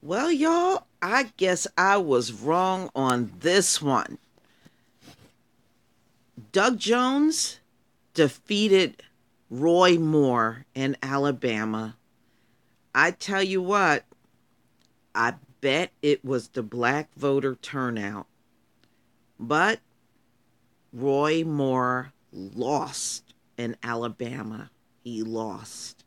Well, y'all, I guess I was wrong on this one. Doug Jones defeated Roy Moore in Alabama. I tell you what, I bet it was the black voter turnout. But Roy Moore lost in Alabama. He lost.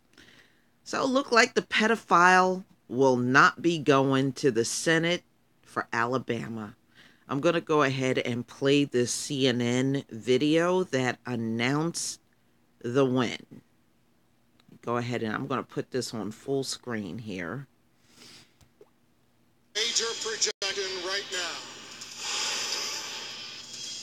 So it looked like the pedophile will not be going to the Senate for Alabama. I'm going to go ahead and play this CNN video that announced the win. Go ahead and I'm going to put this on full screen here. Major projection right now.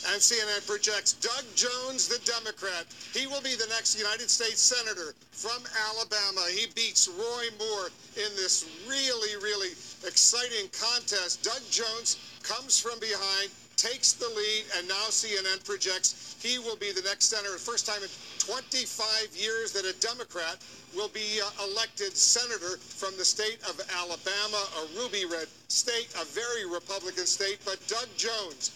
And CNN projects Doug Jones, the Democrat. He will be the next United States Senator from Alabama. He beats Roy Moore in this really exciting contest. Doug Jones comes from behind, takes the lead, and now CNN projects he will be the next senator. First time in 25 years that a Democrat will be elected senator from the state of Alabama, a ruby red state, a very Republican state. But Doug Jones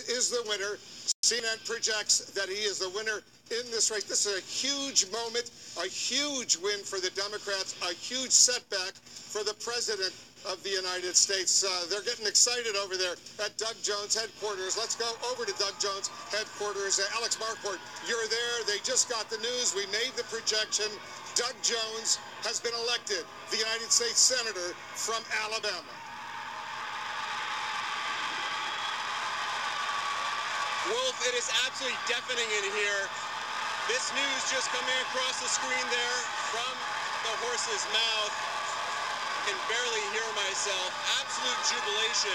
is the winner. CNN projects that he is the winner in this race. This is a huge moment, a huge win for the Democrats, a huge setback for the president of the United States. They're getting excited over there at Doug Jones headquarters. Let's go over to Doug Jones headquarters. Alex Marquardt, you're there. They just got the news. We made the projection. Doug Jones has been elected the United States Senator from Alabama. Wolf, it is absolutely deafening in here. This news just coming across the screen there from the horse's mouth. I can barely hear myself. Absolute jubilation.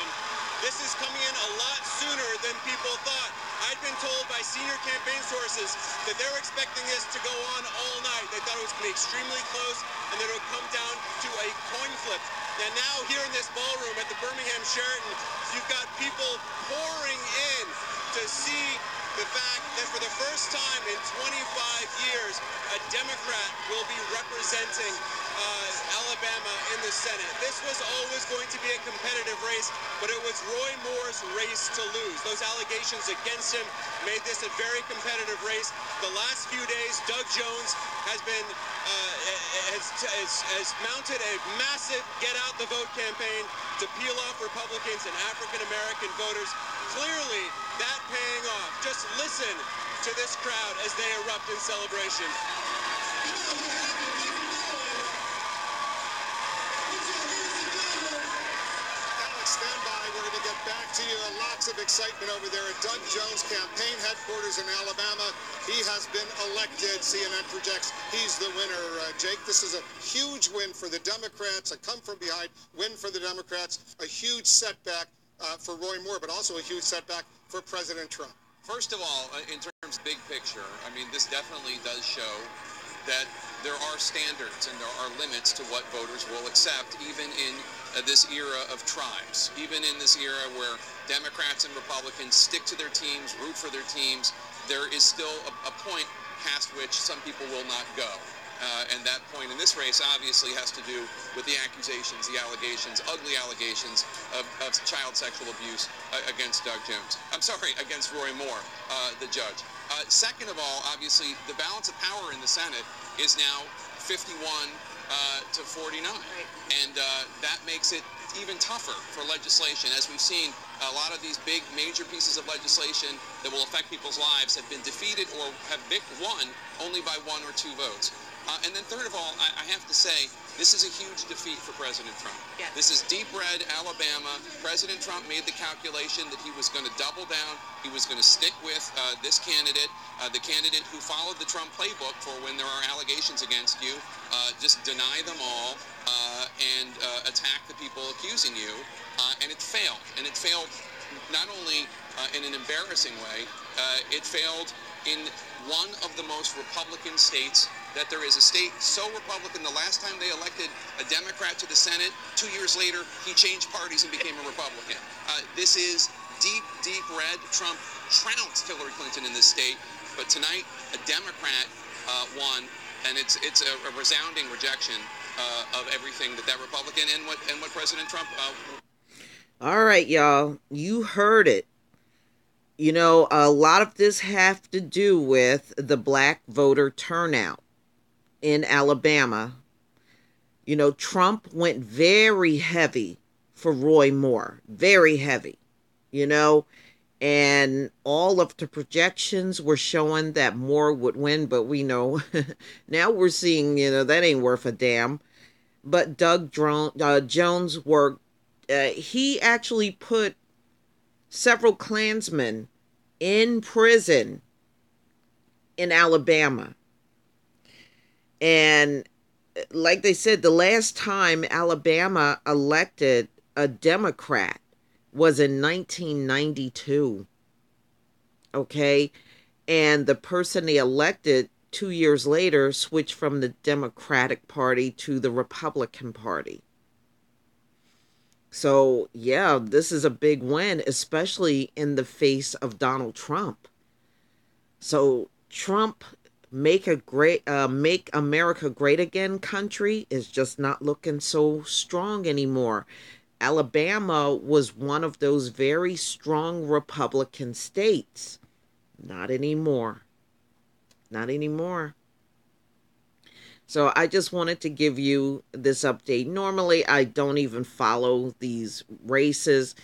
This is coming in a lot sooner than people thought. I'd been told by senior campaign sources that they were expecting this to go on all night. They thought it was going to be extremely close and that it would come down to a coin flip. And now here in this ballroom at the Birmingham Sheraton, you've got people pouring in to see the fact that for the first time in 25 years, a Democrat will be representing Alabama in the Senate. This was always going to be a competitive race, but it was Roy Moore's race to lose. Those allegations against him made this a very competitive race. The last few days, Doug Jones has been has mounted a massive get-out-the-vote campaign to peel off Republicans and African-American voters. Clearly, that paying off. Just listen to this crowd as they erupt in celebration. Stand by. We're going to get back to you. Lots of excitement over there at Doug Jones' campaign headquarters in Alabama. He has been elected. CNN projects he's the winner. Jake, this is a huge win for the Democrats, a come-from-behind win for the Democrats, a huge setback for Roy Moore, but also a huge setback for President Trump. First of all, in terms of big picture, I mean, this definitely does show that there are standards and there are limits to what voters will accept, even in this era of tribes, even in this era where Democrats and Republicans stick to their teams, root for their teams. There is still a point past which some people will not go. And that point in this race obviously has to do with the accusations, the allegations, ugly allegations of child sexual abuse against Doug Jones. I'm sorry, against Roy Moore, the judge. Second of all, obviously, the balance of power in the Senate is now 51 to 49. Right. And that makes it even tougher for legislation. As we've seen, a lot of these big major pieces of legislation that will affect people's lives have been defeated or have won only by 1 or 2 votes. And then third of all, I have to say, this is a huge defeat for President Trump. Yes. This is deep red Alabama. President Trump made the calculation that he was going to double down. He was going to stick with this candidate, the candidate who followed the Trump playbook for when there are allegations against you. Just deny them all and attack the people accusing you. And it failed. And it failed not only in an embarrassing way, it failed in one of the most Republican states that there is. A state so Republican, the last time they elected a Democrat to the Senate, 2 years later, he changed parties and became a Republican. This is deep red. Trump trounced Hillary Clinton in this state, but tonight, a Democrat won, and it's a resounding rejection of everything that Republican and what President Trump. All right, y'all. You heard it. You know, a lot of this have to do with the black voter turnout in Alabama. You know, Trump went very heavy for Roy Moore, very heavy, you know, and all of the projections were showing that Moore would win, but we know now we're seeing, you know, that ain't worth a damn. But Jones worked, he actually put several Klansmen in prison in Alabama. And like they said, the last time Alabama elected a Democrat was in 1992. Okay. And the person they elected 2 years later switched from the Democratic Party to the Republican Party. So, yeah, this is a big win, especially in the face of Donald Trump. So, Trump make America great again country is just not looking so strong anymore. Alabama was one of those very strong Republican states. Not anymore. Not anymore. So I just wanted to give you this update. Normally, I don't even follow these races,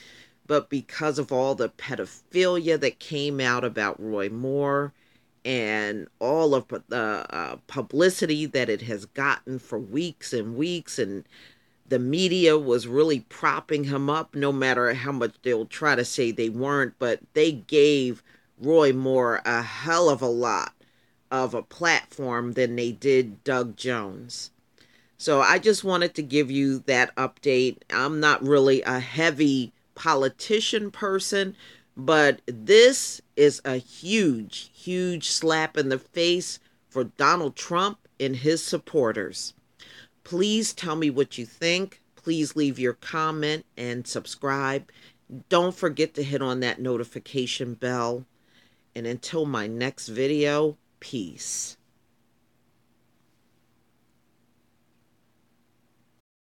but because of all the pedophilia that came out about Roy Moore and all of the publicity that it has gotten for weeks and weeks, and the media was really propping him up, no matter how much they'll try to say they weren't, but they gave Roy Moore a hell of a lot of a platform than they did Doug Jones. So I just wanted to give you that update. I'm not really a heavy politician person, but this is a huge, huge slap in the face for Donald Trump and his supporters. Please tell me what you think. Please leave your comment and subscribe. Don't forget to hit on that notification bell. And until my next video, peace.